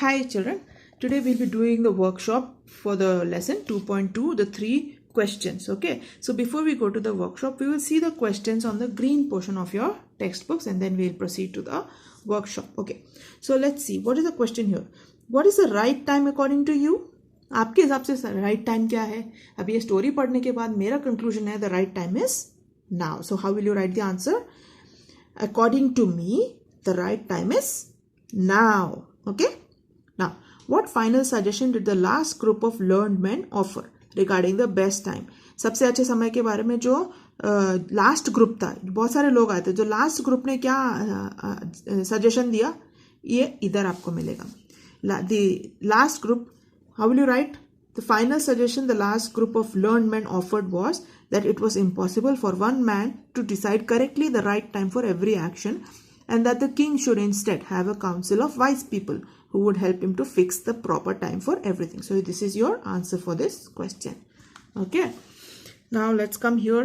Hi children, today we'll be doing the workshop for the lesson 2.2, the 3 questions. Okay, so before we go to the workshop, we will see the questions on the green portion of your textbooks and then we'll proceed to the workshop. Okay, so let's see, what is the question here? What is the right time according to you? आपके हिसाब से right time क्या है? अब ये story पढ़ने के बाद मेरा कंक्लूजन है the right time is now. So how will you write the answer? According to me the right time is now. Okay, now what final suggestion did the last group of learned men offer regarding the best time? सबसे अच्छे समय के बारे में जो last group था, बहुत सारे लोग आए थे, जो लास्ट ग्रुप ने क्या सजेशन दिया ये इधर आपको मिलेगा. The last group, how will you write? The final suggestion the last group of learned men offered was that it was impossible for one man to decide correctly the right time for every action, and that the king should instead have a council of wise people who would help him to fix the proper time for everything. So this is your answer for this question. Okay, now let's come here.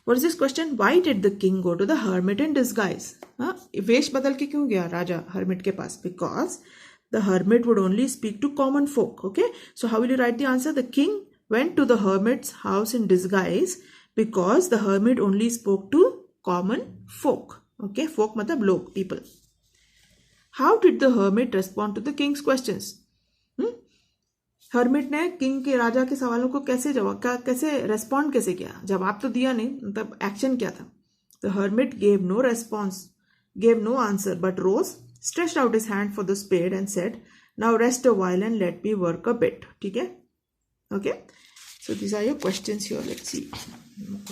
What is this question? Why did the king go to the hermit in disguise? वेश बदल के क्यों गया राजा hermit के पास? Because the hermit would only speak to common folk. Okay, so how will you write the answer? The king went to the hermit's house in disguise because the hermit only spoke to common folk. Okay, folk matlab log, people. How did the hermit respond to the king's questions? hermit ने king के राजा के सवालों को कैसे respond कैसे किया? जवाब तो दिया नहीं, मतलब एक्शन क्या था? The hermit gave no response, gave no answer, but rose, stretched out his hand for the spade and said, "Now rest a while and let me work a bit." ठीक है? Okay, so these are your questions here. Let's see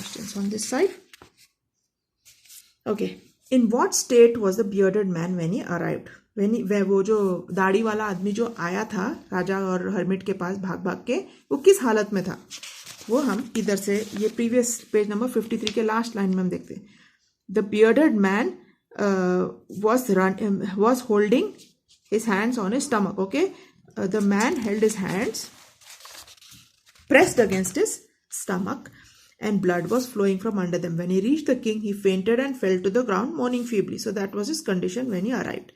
questions on this side. Okay, in what state was the bearded man when he arrived? वो जो दाढ़ी वाला आदमी जो आया था राजा और हर्मिट के पास भाग भाग के, वो किस हालत में था? वो हम इधर से ये प्रीवियस पेज नंबर 53 के लास्ट लाइन में हम देखते हैं. The bearded man was holding his hands on his stomach. Okay, the man held his hands pressed against his stomach and blood was flowing from under them. When he reached the king, he fainted and fell to the ground, moaning feebly. So that was his condition when he arrived.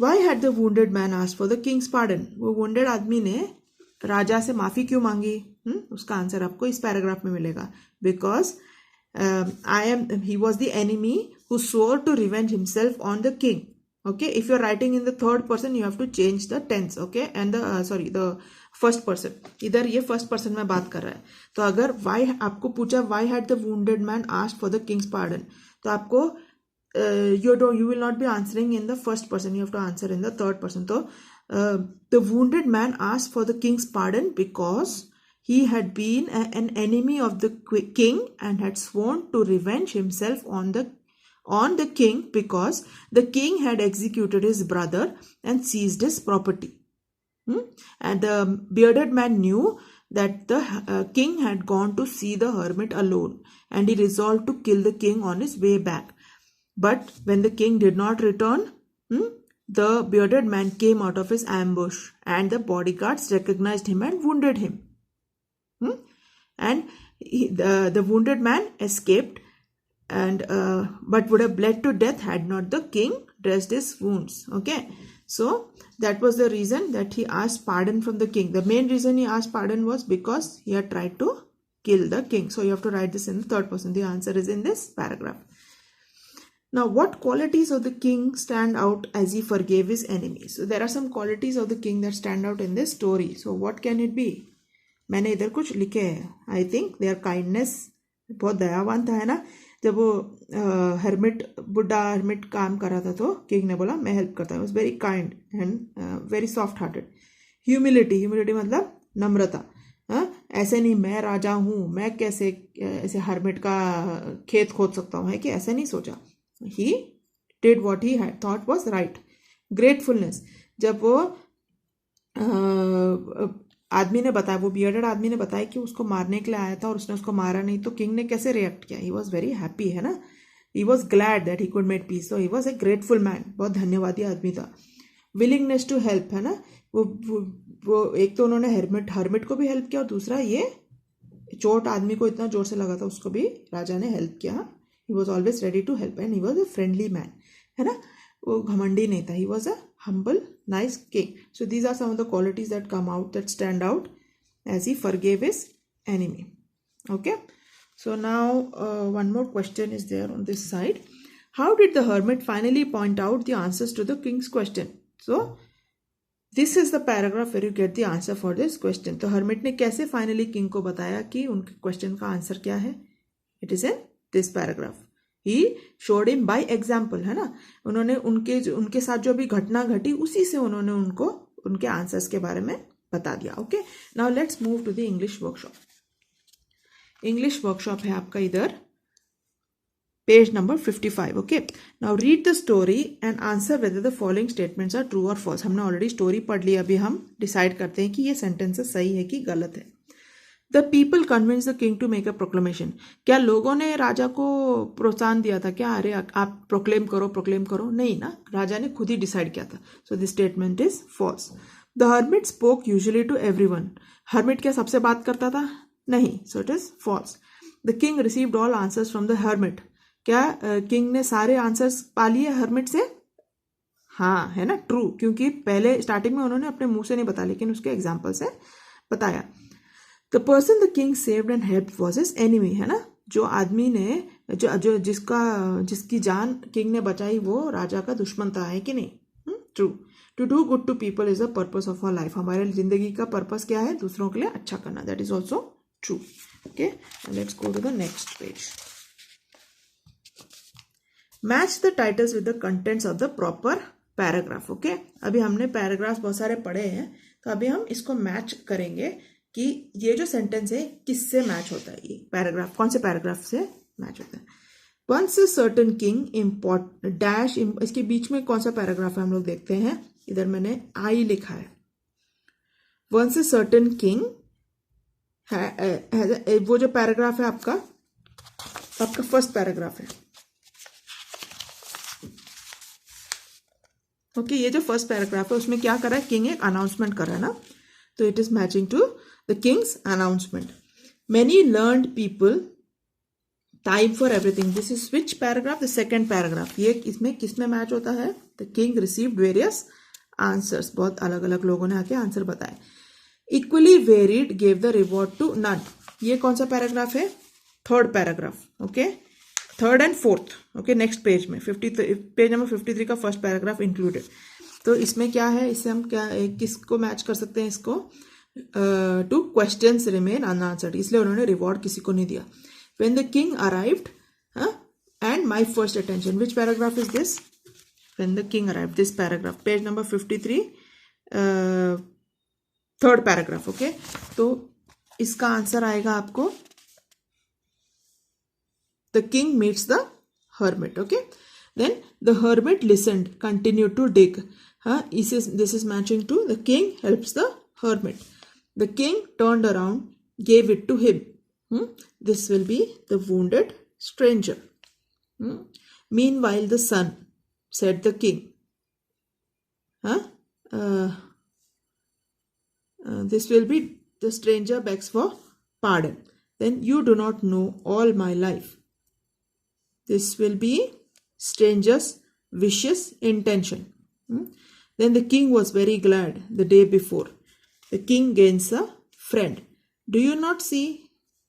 Why had the wounded man asked for the king's pardon? वो wounded आदमी ने राजा से माफी क्यों मांगी? उसका answer आपको इस पैराग्राफ में मिलेगा. Because he was the enemy who swore to revenge himself on the king. Okay, if you're writing in the third person, you have to change the tense. Okay, and the first person. इधर ये first person में बात कर रहा है. तो अगर why आपको पूछा why had the wounded man asked for the king's pardon, तो आपको you will not be answering in the first person. You have to answer in the third person. So the wounded man asked for the king's pardon because he had been an enemy of the king and had sworn to revenge himself on the king because the king had executed his brother and seized his property. And the bearded man knew that the king had gone to see the hermit alone, and he resolved to kill the king on his way back. But when the king did not return, the bearded man came out of his ambush, and the bodyguards recognized him and wounded him. And the wounded man escaped, and but would have bled to death had not the king dressed his wounds. Okay, so that was the reason that he asked pardon from the king. The main reason he asked pardon was because he had tried to kill the king. So you have to write this in the third person. The answer is in this paragraph. Now, what qualities of the king stand out as he forgave his enemies? So there are some qualities of the king that stand out in this story. So what can it be? मैंने इधर कुछ लिखे हैं. I think their kindness, बहुत दयावान था, है ना? जब वो बुढ़ा हर्मिट काम कर रहा था तो किंग ने बोला मैं हेल्प करता हूँ. Was very kind and very soft hearted. Humility मतलब नम्रता. ऐसे नहीं मैं राजा हूँ, मैं कैसे ऐसे हर्मिट का खेत खोद सकता हूँ, है कि ऐसे नहीं सोचा. He did what he had thought was right. Gratefulness, जब वो आदमी ने बताया, वो बियर्डेड आदमी ने बताया कि उसको मारने के लिए आया था और उसने उसको मारा नहीं, तो किंग ने कैसे रिएक्ट किया? He was very happy, है ना? He was glad that he could make peace. So he was a grateful man. बहुत धन्यवादी आदमी था. Willingness to help, है ना? वो एक तो उन्होंने हर्मिट को भी हेल्प किया और दूसरा ये चोट आदमी को इतना जोर से लगा था उसको भी राजा ने हेल्प किया. He was always ready to help and he was a friendly man, है ना? वो घमंडी नहीं था. He was a humble, nice king. So these are some of the qualities that come out, that stand out, as he forgave his enemy. Okay. So now one more question is there on this side. How did the hermit finally point out the answers to the king's question? So this is the paragraph where you get the answer for this question. तो hermit ने कैसे finally king को बताया कि उनके question का answer क्या है? It is in this paragraph. He showed him by example, है ना. उन्होंने उनके साथ जो भी घटना घटी उसी से उन्होंने उनको उनके आंसर्स के बारे में बता दिया. Okay. Now let's move to the English workshop. English workshop है आपका इधर page number 55. Okay. Now read the story and answer whether the following statements are true or false. हमने ऑलरेडी स्टोरी पढ़ ली. अभी हम डिसाइड करते हैं कि ये सेंटेंसेस सही है कि गलत है. The people convince the king to make a proclamation. क्या लोगों ने राजा को प्रोत्साहन दिया था क्या? अरे आप प्रोक्लेम करो. नहीं ना, राजा ने खुद ही डिसाइड किया था. So this statement is false. The hermit spoke usually to everyone. Hermit क्या सबसे बात करता था? नहीं. So it is false. The king received all answers from the hermit. क्या किंग ने सारे आंसर्स पा लिए हर्मिट से? हाँ, है ना, ट्रू. क्योंकि पहले स्टार्टिंग में उन्होंने अपने मुंह से नहीं बताया, लेकिन उसके एग्जाम्पल से बताया. The person the king saved and helped was his enemy, है ना. जो आदमी ने जिसकी जान किंग ने बचाई वो राजा का दुश्मन था, है कि नहीं? True. To do good to people is the purpose of our life. हमारे जिंदगी का पर्पस क्या है? दूसरों के लिए अच्छा करना. That is also true. Okay. Let's go to the next page. Match the titles with the contents of the proper paragraph. Okay. अभी हमने पैराग्राफ बहुत सारे पढ़े हैं, तो अभी हम इसको मैच करेंगे कि ये जो सेंटेंस है किससे मैच होता है. ये पैराग्राफ कौन से पैराग्राफ से मैच होता है? Once a certain king import dash. इसके बीच में कौन सा पैराग्राफ है हम लोग देखते हैं. इधर मैंने आई लिखा है. वंस अ सर्टन किंग है, वो जो पैराग्राफ है आपका फर्स्ट पैराग्राफ है. ओके. ये जो फर्स्ट पैराग्राफ है उसमें क्या कर रहा है? किंग एक अनाउंसमेंट कर रहा है ना. तो it is matching to the king's announcement. Many learned people, time for everything. This is which paragraph? The second paragraph. ये इसमें किसमें मैच होता है? The king received various answers. बहुत अलग अलग लोगों ने आके आंसर बताए. Equally varied gave the reward to none. ये कौन सा पैराग्राफ है? Third paragraph. Okay. Third and fourth. Okay. Next page में पेज नंबर 53 का फर्स्ट पैराग्राफ इंक्लूडेड. तो इसमें क्या है? इससे हम क्या किसको मैच कर सकते हैं? इसको टू क्वेश्चंस रिमेन अनआंसर्ड. इसलिए उन्होंने रिवॉर्ड किसी को नहीं दिया. When the king arrived and my first attention. Which paragraph is this? When the king arrived. This paragraph page number 53 third paragraph. Okay. तो इसका आंसर आएगा आपको the king meets the hermit. Okay. Then the hermit listened, continued to dig. This is matching to the king helps the hermit. The king turned around, gave it to him. This will be the wounded stranger. Meanwhile the son, said the king. This will be the stranger begs for pardon. Then you do not know all my life. This will be stranger's vicious intention. Then the king was very glad the day before. The king gains a friend. Do you not see?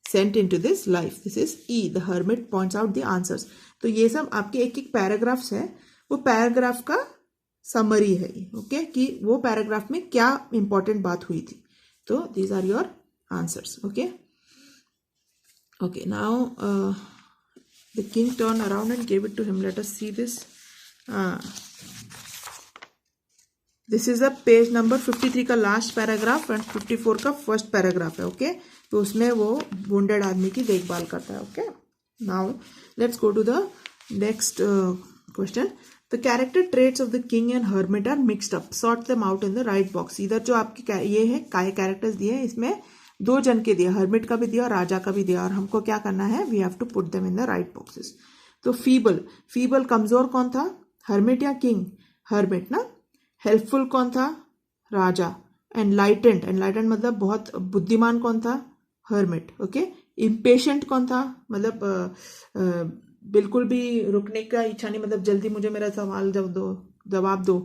Sent into this life. This is E. The hermit points out the answers. तो ये सब आपके एक एक paragraphs है. वो paragraph का summary है. ओके. कि वो पैराग्राफ में क्या इंपॉर्टेंट बात हुई थी. तो these are your answers. Okay. Okay. Now the king turned around and gave it to him. Let us see this. This is a page number 53 का लास्ट पैराग्राफ एंड 54 का फर्स्ट पैराग्राफ है. Okay. तो उसमें वो wounded आदमी की देखभाल करता है. Okay. Now let's go to the next question. The character traits of the king and hermit are mixed up. Sort them out in the right box. इधर जो आपके ये है कैरेक्टर्स दिए हैं, इसमें दो जन के दिया, हर्मिट का भी दिया और राजा का भी दिया. और हमको क्या करना है? We have to put them in the right boxes. तो फीबल कमजोर कौन था? हर्मिट या किंग? हर्मिट ना. हेल्पफुल कौन था? राजा. एनलाइटेंड मतलब बहुत बुद्धिमान कौन था? हर्मिट. ओके. इम्पेशेंट कौन था? मतलब बिल्कुल भी रुकने का इच्छा नहीं, मतलब जल्दी मुझे मेरा सवाल जवाब दो।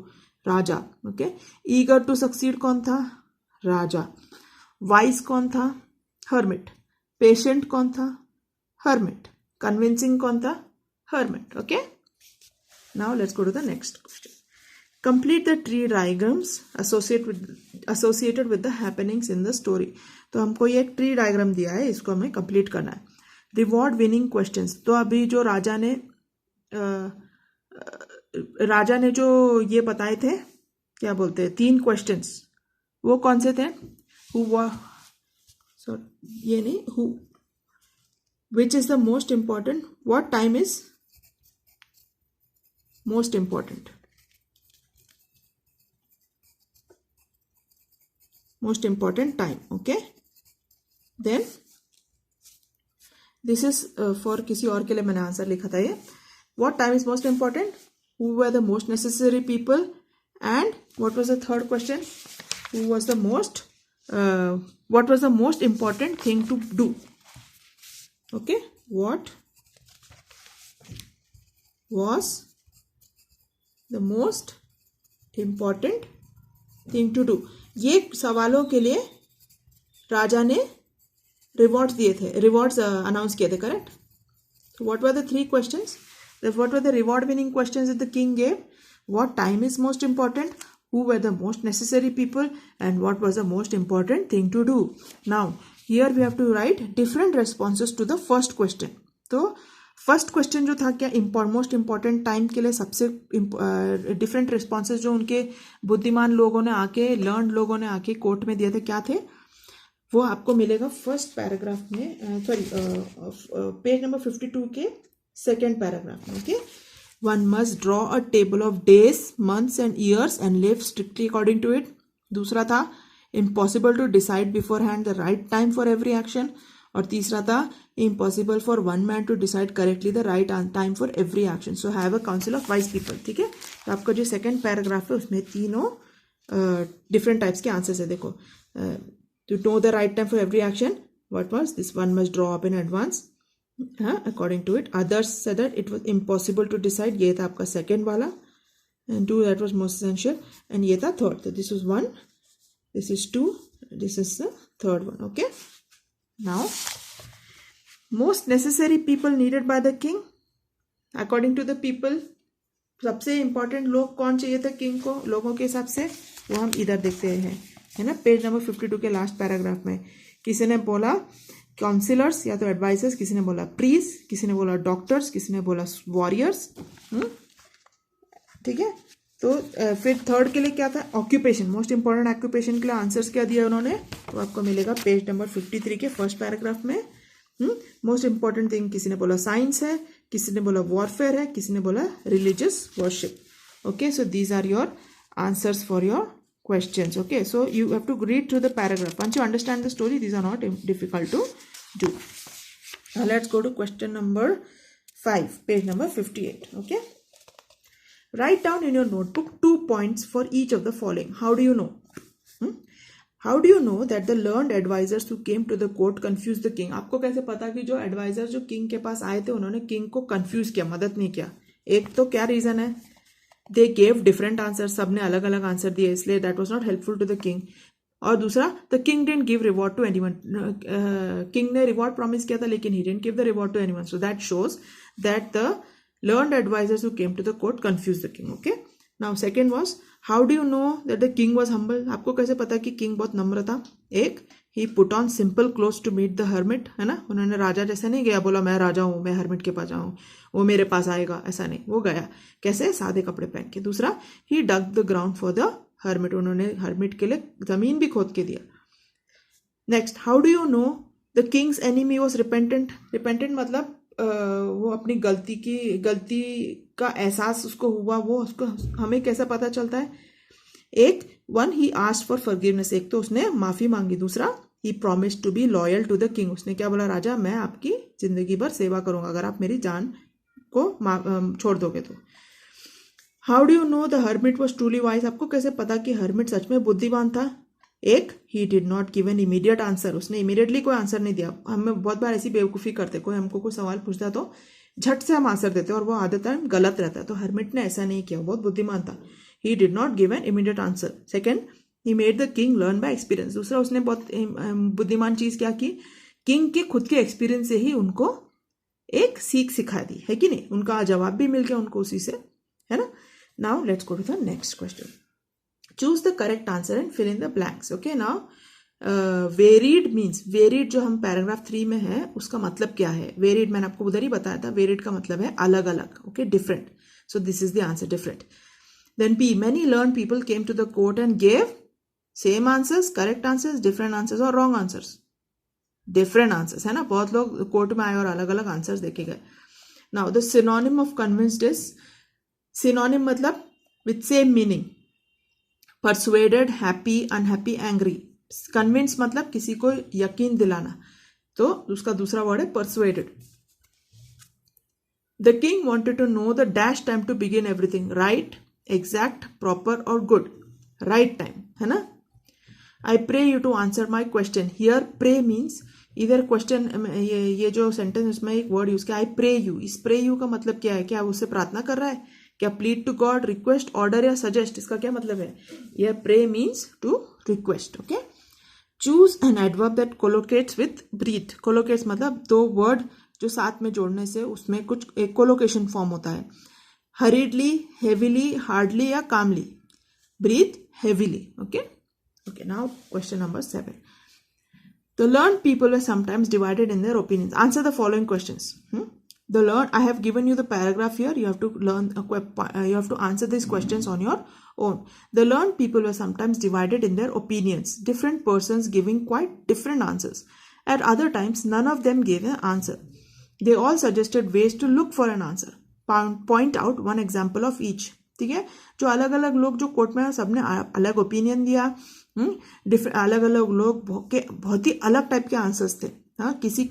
राजा। ओके, ईगर टू सक्सीड कौन था? राजा। वाइस कौन था? हर्मिट। पेशेंट कौन था? हर्मिट। कन्विंसिंग कौन था? Hermit. Okay, now let's go to the next question. Complete the tree diagrams associated with the happenings in the story। तो हमको ये एक ट्री डायग्राम दिया है, इसको हमें कंप्लीट करना है। रिवॉर्ड विनिंग क्वेश्चंस, तो अभी जो राजा ने जो ये बताए थे, क्या बोलते हैं, 3 क्वेश्चंस, वो कौन से थे? ये नहीं, who, which is the most important, what time is most important, most important time। okay, then this is for किसी और के लिए मैंने आंसर लिखा था ये। what time is most important, who were the most necessary people, and what was the third question, who was the most what was the most important thing to do। okay, what was the most important thing to do। ये सवालों के लिए राजा ने rewards दिए थे, rewards announce किए थे, correct. What were the 3 questions, what were the reward winning questions the king gave, what time is most important, who were the most necessary people, and what was the most important thing to do। now here we have to write different responses to the first question। तो first question जो था, क्या most important time के लिए सबसे different responses जो उनके बुद्धिमान लोगों ने आके, लर्न लोगों ने आके कोर्ट में दिए थे, क्या थे, वो आपको मिलेगा फर्स्ट पैराग्राफ में, सॉरी पेज नंबर 52 के सेकेंड पैराग्राफ में। Okay, one must draw a table of days, months and years and live strictly according to it. दूसरा था impossible to decide beforehand the right time for every action. और तीसरा था impossible for one man to decide correctly the right time for every action, so have a council of wise people. ठीक है, तो आपका जो second paragraph है उसमें तीनों डिफरेंट टाइप्स के आंसर्स है। देखो, to know the right time for every action, what was this, one must draw up in advance according to it, others said that it was impossible to decide, ये था आपका second वाला, and 2 that was most essential, and ये था third. तो this is 1, this is 2, this is the third one. ओके, now most necessary people needed by the king according to the people, सबसे important लोग कौन चाहिए था किंग को लोगों के हिसाब से, वो हम इधर देखते हैं, है ना, पेज नंबर 52 के लास्ट पैराग्राफ में। किसी ने बोला काउंसिलर्स या तो एडवाइजर्स, किसी ने बोला प्रीस, किसी ने बोला डॉक्टर्स, किसी ने बोला वॉरियर्स। ठीक है, तो फिर थर्ड के लिए क्या था, ऑक्यूपेशन, मोस्ट इंपॉर्टेंट ऑक्यूपेशन के लिए आंसर्स क्या दिया उन्होंने, तो आपको मिलेगा पेज नंबर 53 के फर्स्ट पैराग्राफ में। मोस्ट इंपॉर्टेंट थिंग किसी ने बोला साइंस है, किसी ने बोला वॉरफेयर है, किसी ने बोला religious worship. Okay, so these are your answers for your questions। okay, so you have to read through the paragraph. Once you understand the story, these are not difficult to do. Now let's go to question number 5, page number 58. Okay, write down in your notebook 2 points for each of the following. How do you know? How do you know that the learned advisors who came to the court confused the king? आपको कैसे पता कि जो advisors जो king के पास आए थे उन्होंने king को confuse किया, मदद नहीं किया? एक तो क्या रीजन है, दे गेव डिफरेंट आंसर, सब ने अलग अलग आंसर दिए, इसलिए that was not helpful to the king. और दूसरा, the king didn't give reward to anyone, king ने रिवॉर्ड प्रॉमिस किया था लेकिन he didn't give the reward to anyone, so that shows that the learned advisors who came to the court confuse the king. Okay, now second was, how do you know that the king was humble, आपको कैसे पता कि king बहुत नम्र था? एक, he put on simple cloth to meet the hermit, है ना, उन्होंने राजा जैसे नहीं गया, बोला मैं राजा हूँ, मैं हर्मिट के पास जाऊँ, वो मेरे पास आएगा, ऐसा नहीं, वो गया कैसे, सादे कपड़े पहन के। दूसरा, he dug the ground for the hermit, उन्होंने हर्मिट के लिए जमीन भी खोद के दिया। Next, how do you know the king's enemy was repentant, repentant मतलब वो अपनी गलती का एहसास उसको हुआ, वो उसको हमें कैसा पता चलता है? एक, one, he asked for forgiveness, एक तो उसने माफी मांगी। दूसरा, he promised to be loyal to the king, उसने क्या बोला, राजा मैं आपकी जिंदगी भर सेवा करूंगा अगर आप मेरी जान को छोड़ दोगे तो। How do you know the hermit was truly wise, आपको कैसे पता कि हर्मिट सच में बुद्धिमान था? एक, he did not give an immediate answer, उसने इमीडिएटली कोई आंसर नहीं दिया। हमें बहुत बार ऐसी बेवकूफ़ी करते, कोई हमको कोई सवाल पूछता तो झट से हम आंसर देते हैं और वो आधे टाइम गलत रहता है। तो हर्मिट ने ऐसा नहीं किया, बहुत बुद्धिमान था। He did not give an immediate answer. Second, he made the king learn by experience. दूसरा, उसने बहुत बुद्धिमान चीज क्या की, किंग के खुद के एक्सपीरियंस से ही उनको एक सीख सिखा दी, है कि नहीं। उनका जवाब भी मिल गया उनको उसी से, है ना। Now let's go to the next question. Choose the correct answer and fill in the blanks. Okay, now varied means, varied जो हम पैराग्राफ 3 में है उसका मतलब क्या है। वेरिड मैंने आपको उधर ही बताया था, वेरिड का मतलब है अलग अलग, okay, different. So this is the answer, different. Then B, many learn people came to the court and gave same answers, correct answers, different answers और रॉन्ग आंसर्स। डिफरेंट आंसर्स, है ना, बहुत लोग कोर्ट में आए और अलग अलग आंसर्स देखे गए। Now the synonym of convinced is, synonym मतलब with same meaning, persuaded, happy, unhappy, angry. Convince मतलब किसी को यकीन दिलाना, तो उसका दूसरा वर्ड है persuaded. The king wanted to know the dash time to begin everything, right, exact, proper और गुड। राइट टाइम, है ना। I pray you to answer my question. Here pray means, इधर क्वेश्चन, ये जो सेंटेंस उसमें एक word use किया, I pray you. इस प्रे यू का मतलब क्या है, क्या उससे प्रार्थना कर रहा है, क्या plead to God, request, order या सजेस्ट, इसका क्या मतलब है। यह pray means to request, okay. Choose an adverb that collocates with breath. Collocates मतलब दो वर्ड जो साथ में जोड़ने से उसमें कुछ एक कोलोकेशन फॉर्म होता है। हरीडली, हेविली, हार्डली या calmly. Breath heavily, okay. Okay, now question number 7. The learned people were sometimes divided in their opinions. Answer the following questions. The learned, I have given you the paragraph here. You have to learn, you have to answer these questions on your own. The learned people were sometimes divided in their opinions. Different persons giving quite different answers. At other times, none of them gave an answer. They all suggested ways to look for an answer. Point out one example of each. ठीक है, जो अलग अलग लोग जो court में सबने अलग ओपिनियन दिया, अलग अलग लोग बहुत ही अलग टाइप के आंसर्स थे। हाँ, किसी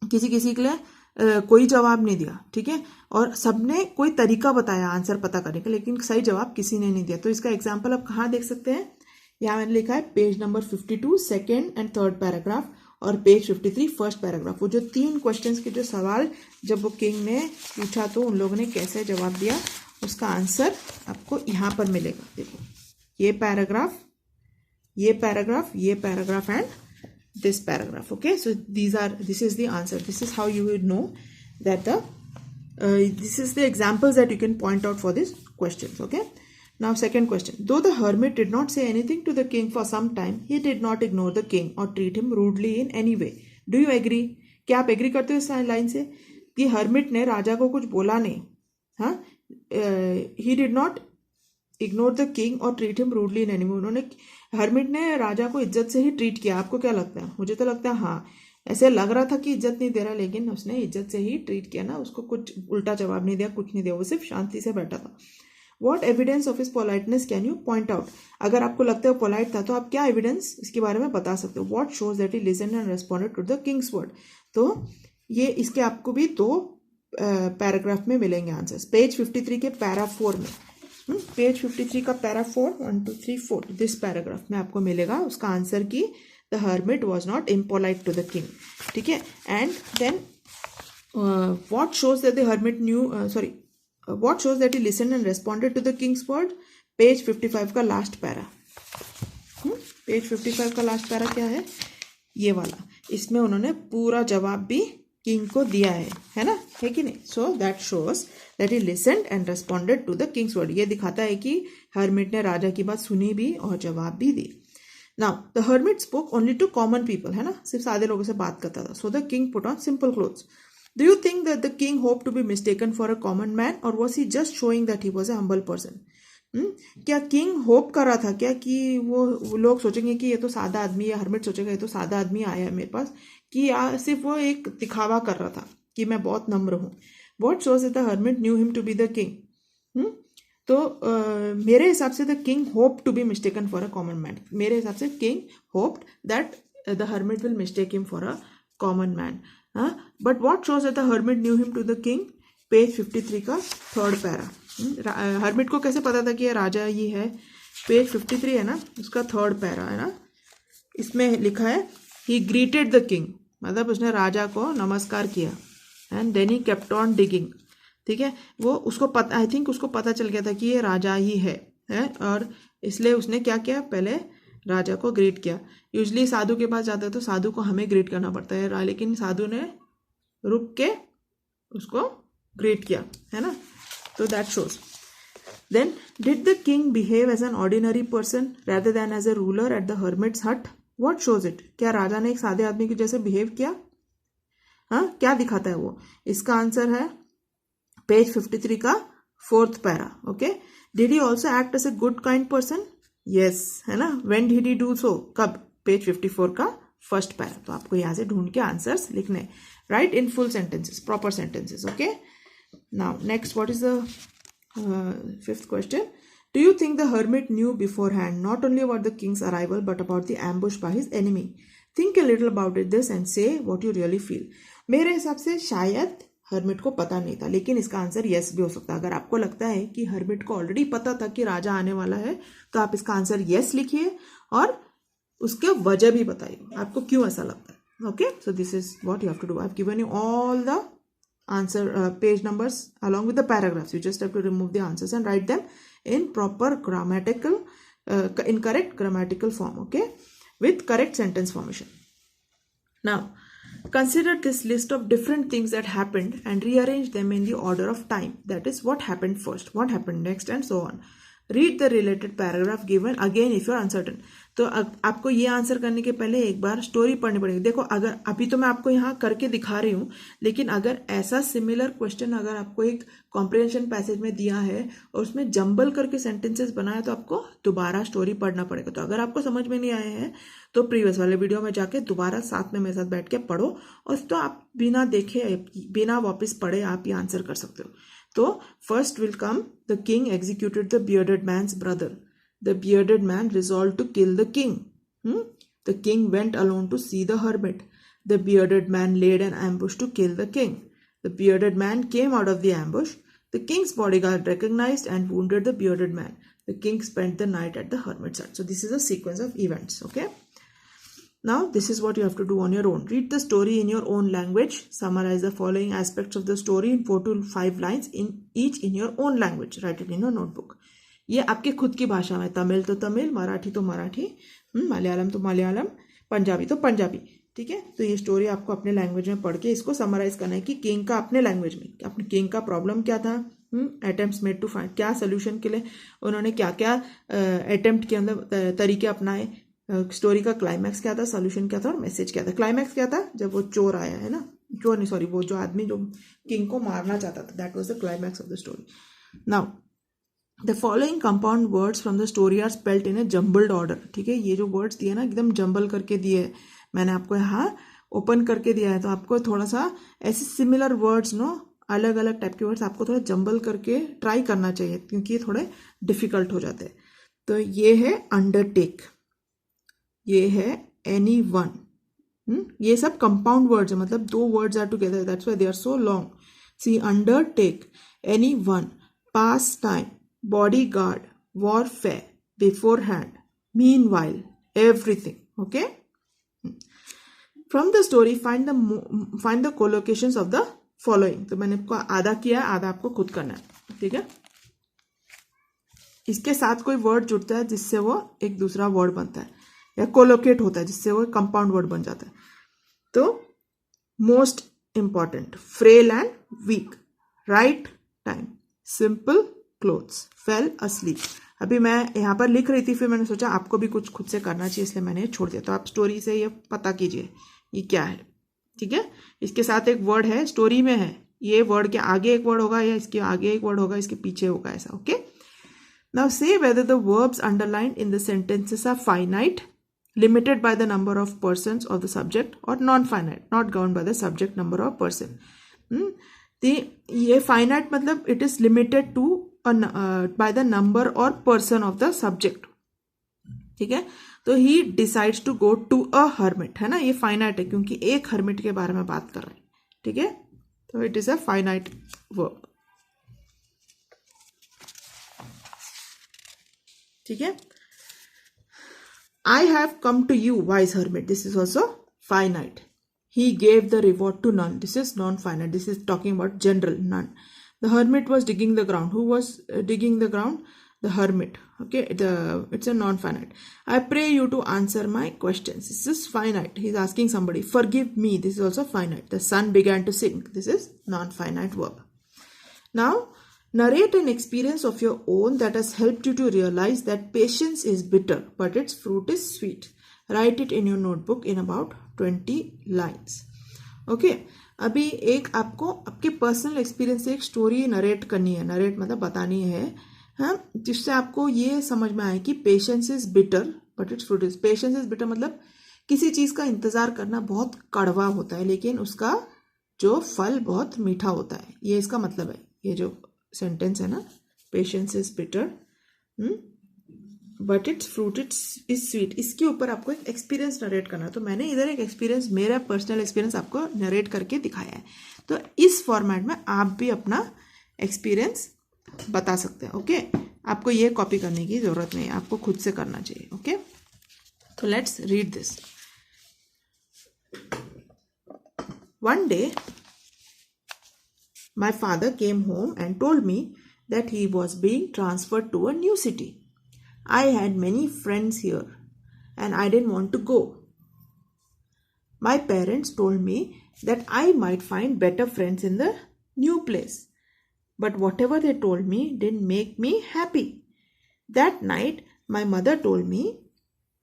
किसी के लिए कोई जवाब नहीं दिया, ठीक है, और सबने कोई तरीका बताया आंसर पता करने का, लेकिन सही जवाब किसी ने नहीं दिया। तो इसका एग्जाम्पल आप कहाँ देख सकते हैं, यहाँ मैंने लिखा है page number 52 second and third paragraph और पेज 53 फर्स्ट पैराग्राफ। वो जो 3 क्वेश्चंस के जो सवाल जब वो किंग ने पूछा तो उन लोगों ने कैसे जवाब दिया, उसका आंसर आपको यहाँ पर मिलेगा। देखो, ये पैराग्राफ, ये पैराग्राफ, ये paragraph and this paragraph. Okay, so this is the answer. This is how you would know that this is the examples that you can point out for these questions. Okay, now second question. Though the hermit did not say anything to the king for some time, he did not ignore the king or treat him rudely in any way. Do you agree? क्या आप agree करते हो इस line से कि hermit ने राजा को कुछ बोला नहीं? हाँ, he did not ignore the king और treat him rudely in any way. उन्होंने, हर्मिट ने राजा को इज्जत से ही ट्रीट किया। आपको क्या लगता है? मुझे तो लगता है हाँ, ऐसे लग रहा था कि इज्जत नहीं दे रहा, लेकिन उसने इज्जत से ही ट्रीट किया ना, उसको कुछ उल्टा जवाब नहीं दिया, कुछ नहीं दिया, वो सिर्फ शांति से बैठा था। What evidence of his politeness can you point out? अगर आपको लगता है वो पोलाइट था तो आप क्या एविडेंस इसके बारे में बता सकते हो? What shows that he listened and responded to the king's word. तो ये इसके आपको भी 2 पैराग्राफ में मिलेंगे आंसर्स। पेज 53 के पैरा 4 में, पेज 53 का पैरा 4, 1 2 3 4, दिस पैराग्राफ में आपको मिलेगा उसका आंसर की the hermit was not impolite to the king, ठीक है। And then what shows that the hermit knew, what shows that he listened and responded to the king's word, page 55 का last para. Page 55 का last para क्या है? ये वाला, इसमें उन्होंने पूरा जवाब भी किंग को दिया है ना, है कि नहीं? So that shows that he listened and responded to the king's word. ये दिखाता है कि हर्मिट ने राजा की बात सुनी भी और जवाब भी दी। Now the hermit spoke only to common people, है ना, सिर्फ सादे लोगों से बात करता था। So the king put on simple clothes. Do you think that the king hope to be mistaken for a common man और was he just showing that he was a humble person? क्या king hope कर रहा था क्या कि वो लोग सोचेंगे कि ये तो सादा आदमी, या हर्मिट सोचेगा ये तो सादा आदमी आया है मेरे पास, कि सिर्फ वो एक दिखावा कर रहा था कि मैं बहुत नम्र हूँ? What shows the hermit knew him to be the king. तो मेरे हिसाब से the king hope to be mistaken for a common man. मेरे हिसाब से king hoped that the hermit will mistake him for a common man. But what shows the hermit knew him to the king, page 53 का third para. Hermit को कैसे पता था कि ये राजा ही है? पेज 53 है ना, उसका थर्ड पैरा है ना, इसमें लिखा है ही ग्रीटेड द किंग, मतलब उसने राजा को नमस्कार किया। And then he kept on digging. ठीक है, वो उसको पता, आई थिंक उसको पता चल गया था कि ये राजा ही है और इसलिए उसने क्या किया, पहले राजा को ग्रीट किया। यूजली साधु के पास जाता है तो साधु को हमें ग्रीट करना पड़ता है, लेकिन साधु ने रुक के उसको ग्रीट किया, है ना। तो that shows. Then did the king behave as an ordinary person rather than as a ruler at the hermit's hut? What shows it? क्या राजा ने एक सादे आदमी के जैसे बिहेव किया? हाँ, क्या दिखाता है वो? इसका आंसर है पेज 53 का 4th para. Okay, did he also act as a good kind person? Yes, है ना। When did he do so? कब? पेज 54 का 1st पैरा। तो आपको यहां से ढूंढ के आंसर्स लिखने, right in full sentences, proper sentences. Okay, now next, what is the 5th question? Do you think the hermit knew beforehand not only about the king's arrival but about the ambush by his enemy? Think a little about this and say what you really feel. मेरे हिसाब से शायद hermit को पता नहीं था, लेकिन इसका आंसर यस भी हो सकता है। अगर आपको लगता है कि हर्मिट को ऑलरेडी पता था कि राजा आने वाला है तो आप इसका आंसर यस लिखिए और उसके वजह भी बताइए, आपको क्यों ऐसा लगता है। Okay, so this is what you have to do. I have given you all the answer page numbers along with the paragraphs. You just have to remove the answers and write them in proper grammatical in correct grammatical form, okay, with correct sentence formation. Now consider this list of different things that happened and rearrange them in the order of time. That is, what happened first, what happened next, and so on. Read the related paragraph given again if you are uncertain. तो आपको ये answer करने के पहले एक बार story पढ़नी पड़ेगी। देखो, अगर अभी तो मैं आपको यहाँ करके दिखा रही हूँ, लेकिन अगर ऐसा सिमिलर क्वेश्चन अगर आपको एक कॉम्प्रिहेंशन पैसेज में दिया है और उसमें जंबल करके सेंटेंसेस बनाया तो आपको दोबारा स्टोरी पढ़ना पड़ेगा। तो अगर आपको समझ में नहीं आए हैं तो प्रीवियस वाले वीडियो में जाके दोबारा साथ में मेरे साथ बैठ के पढ़ो, और तो आप बिना देखे बिना वापस पढ़े आप ये आंसर कर सकते हो। तो first will come, the king executed the bearded man's brother. The bearded man resolved to kill the king. The king went alone to see the hermit. The bearded man laid an ambush to kill the king. The bearded man came out of the ambush. The king's bodyguard recognized and wounded the bearded man. The king spent the night at the hermit's hut. So this is a sequence of events. Okay. Now this is what you have to do on your own. Read the story in your own language. Summarize the following aspects of the story in 4 to 5 lines in each in your own language. Write it in your notebook. ये आपके खुद की भाषा में, तमिल तो तमिल, मराठी तो मराठी, मलयालम तो मलयालम, पंजाबी तो पंजाबी। ठीक है, तो ये स्टोरी आपको अपने लैंग्वेज में पढ़ के इसको समराइज करना है कि किंग का अपने लैंग्वेज में, अपने किंग का प्रॉब्लम क्या था, अटेम्प्ट्स मेड टू फाइंड, क्या सोल्यूशन के लिए उन्होंने क्या क्या अटेम्प्ट के अंदर तरीके अपनाए, स्टोरी का क्लाइमैक्स क्या था, सोल्यूशन क्या था और मैसेज क्या था। क्लाइमैक्स क्या था? जब वो चोर आया, है ना, चोर नहीं सॉरी, वो जो आदमी जो किंग को मारना चाहता था, that was the climax of the story. Now the following compound words from the story are spelled in a jumbled order. ठीक है, ये जो वर्ड्स दिए ना एकदम जंबल करके दिए है, मैंने आपको यहाँ ओपन करके दिया है, तो आपको थोड़ा सा ऐसे सिमिलर वर्ड्स नो, अलग अलग टाइप के वर्ड्स आपको थोड़ा जंबल करके ट्राई करना चाहिए क्योंकि ये थोड़े डिफिकल्ट हो जाते हैं। तो ये है अंडरटेक, ये है एनी वन, ये सब कंपाउंड वर्ड्स है, मतलब 2 words are together, that's why they are so long. See undertake, anyone, pastime, bodyguard, warfare, beforehand, meanwhile, everything. Okay, from the story find the collocations of the following. तो मैंने आपको आधा किया, आधा आपको खुद करना है। ठीक है, इसके साथ कोई वर्ड जुड़ता है जिससे वो एक दूसरा वर्ड बनता है, या कोलोकेट होता है जिससे वो कंपाउंड वर्ड बन जाता है। तो most important, frail and weak, right time, simple clothes, fell asleep. अभी मैं यहाँ पर लिख रही थी, फिर मैंने सोचा आपको भी कुछ खुद से करना चाहिए, इसलिए मैंने छोड़ दिया। तो आप स्टोरी से ये पता कीजिए ये क्या है। ठीक है, इसके साथ एक वर्ड है, स्टोरी में है, ये वर्ड के आगे एक वर्ड होगा या इसके आगे एक वर्ड होगा, इसके पीछे होगा, ऐसा। Okay, now say whether the verbs underlined in the sentences are finite, limited by the number of persons of the subject, और non finite, not governed by the subject number of person. ये finite मतलब it is limited to by the number or person of the subject. ठीक है, तो he decides to go to a hermit, है ना, ये finite है क्योंकि एक hermit के बारे में बात कर रहे हैं। ठीक है, तो it is a finite verb. ठीक है, I have come to you, wise hermit, this is also finite. he gave the reward to none. This is non-finite. This is talking about general, none. The hermit was digging the ground. Who was digging the ground? The hermit. Okay, it's a non-finite. I pray you to answer my questions. This is finite. He's asking somebody, forgive me. This is also finite. The sun began to sink. This is non-finite verb. Now, narrate an experience of your own that has helped you to realize that patience is bitter, but its fruit is sweet. Write it in your notebook in about 20 lines. Okay, अभी एक आपको आपके personal experience से एक story narrate करनी है. Narrate मतलब बतानी है, हाँ, जिससे आपको ये समझ में आए कि patience is bitter but it's fruit is. Patience is bitter मतलब किसी चीज का इंतजार करना बहुत कड़वा होता है, लेकिन उसका जो फल बहुत मीठा होता है. ये इसका मतलब है. ये जो सेंटेंस है ना, patience is bitter but it's fruit is sweet, इसके ऊपर आपको एक एक्सपीरियंस नरेट करना है. तो मैंने इधर एक एक्सपीरियंस, मेरा पर्सनल एक्सपीरियंस आपको नरेट करके दिखाया है. तो इस फॉर्मेट में आप भी अपना एक्सपीरियंस बता सकते हैं. ओके, आपको ये कॉपी करने की जरूरत नहीं है, आपको खुद से करना चाहिए. ओके, तो let's read this. One day my father came home and told me that he was being transferred to a new city. I had many friends here and I didn't want to go. My parents told me that I might find better friends in the new place. But whatever they told me didn't make me happy. That night, my mother told me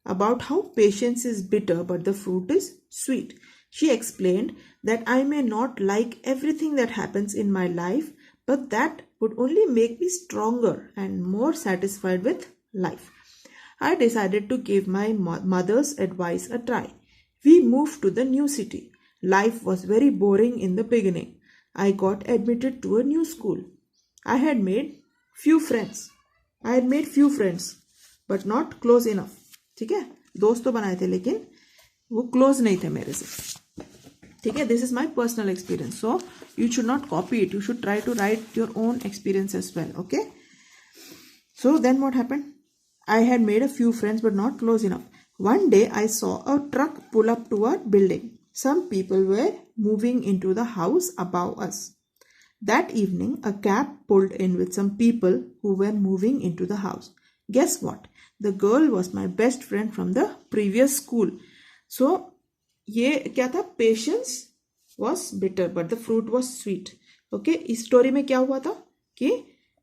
about how patience is bitter but the fruit is sweet. She explained that I may not like everything that happens in my life, but that would only make me stronger and more satisfied with life. I decided to give my mother's advice a try. We moved to the new city. Life was very boring in the beginning. I got admitted to a new school. I had made few friends, but not close enough. ठीक है, दोस्त तो बनाए थे लेकिन वो close नहीं थे मेरे से. ठीक है, this is my personal experience. So you should not copy it, you should try to write your own experience as well. Okay, so then what happened? I had made a few friends but not close enough. One day I saw a truck pull up to our building. Some people were moving into the house above us. That evening, a cab pulled in with some people who were moving into the house. Guess what? The girl was my best friend from the previous school. So, ये क्या था? Patience was bitter but the fruit was sweet. Okay, इस story में क्या हुआ था कि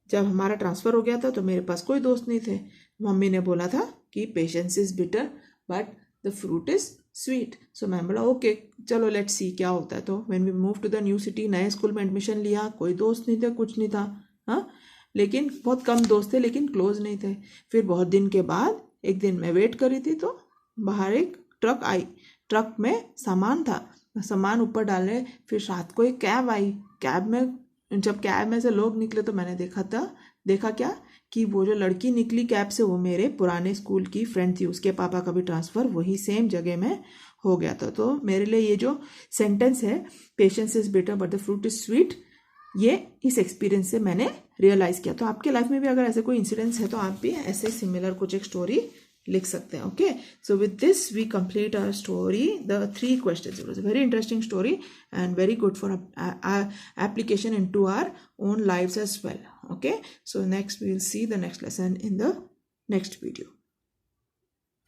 जब हमारा ट्रांसफर हो गया था तो मेरे पास कोई दोस्त नहीं थे. मम्मी ने बोला था कि patience is bitter but the fruit is sweet. So मैं बोला ओके चलो लेट्स सी क्या होता है. तो when we move to the new city, नए स्कूल में एडमिशन लिया, कोई दोस्त नहीं थे, कुछ नहीं था. हाँ, लेकिन बहुत कम दोस्त थे, लेकिन क्लोज नहीं थे. फिर बहुत दिन के बाद एक दिन मैं वेट कर रही थी तो बाहर एक ट्रक आई. ट्रक में सामान था, सामान ऊपर डालने. फिर रात को एक कैब आई. कैब में जब कैब में से लोग निकले तो मैंने देखा क्या कि वो जो लड़की निकली कैब से वो मेरे पुराने स्कूल की फ्रेंड थी. उसके पापा का भी ट्रांसफ़र वही सेम जगह में हो गया था. तो मेरे लिए ये जो सेंटेंस है, patience is bitter but the fruit is sweet, ये इस एक्सपीरियंस से मैंने रियलाइज़ किया. तो आपके लाइफ में भी अगर ऐसे कोई इंसिडेंट्स है तो आप भी ऐसे सिमिलर कुछ एक स्टोरी लिख सकते हैं. Okay, so with this we complete our story, the 3 questions. It was a very interesting story and very good for application into our own lives as well. Okay, so next we will see the next lesson in the next video.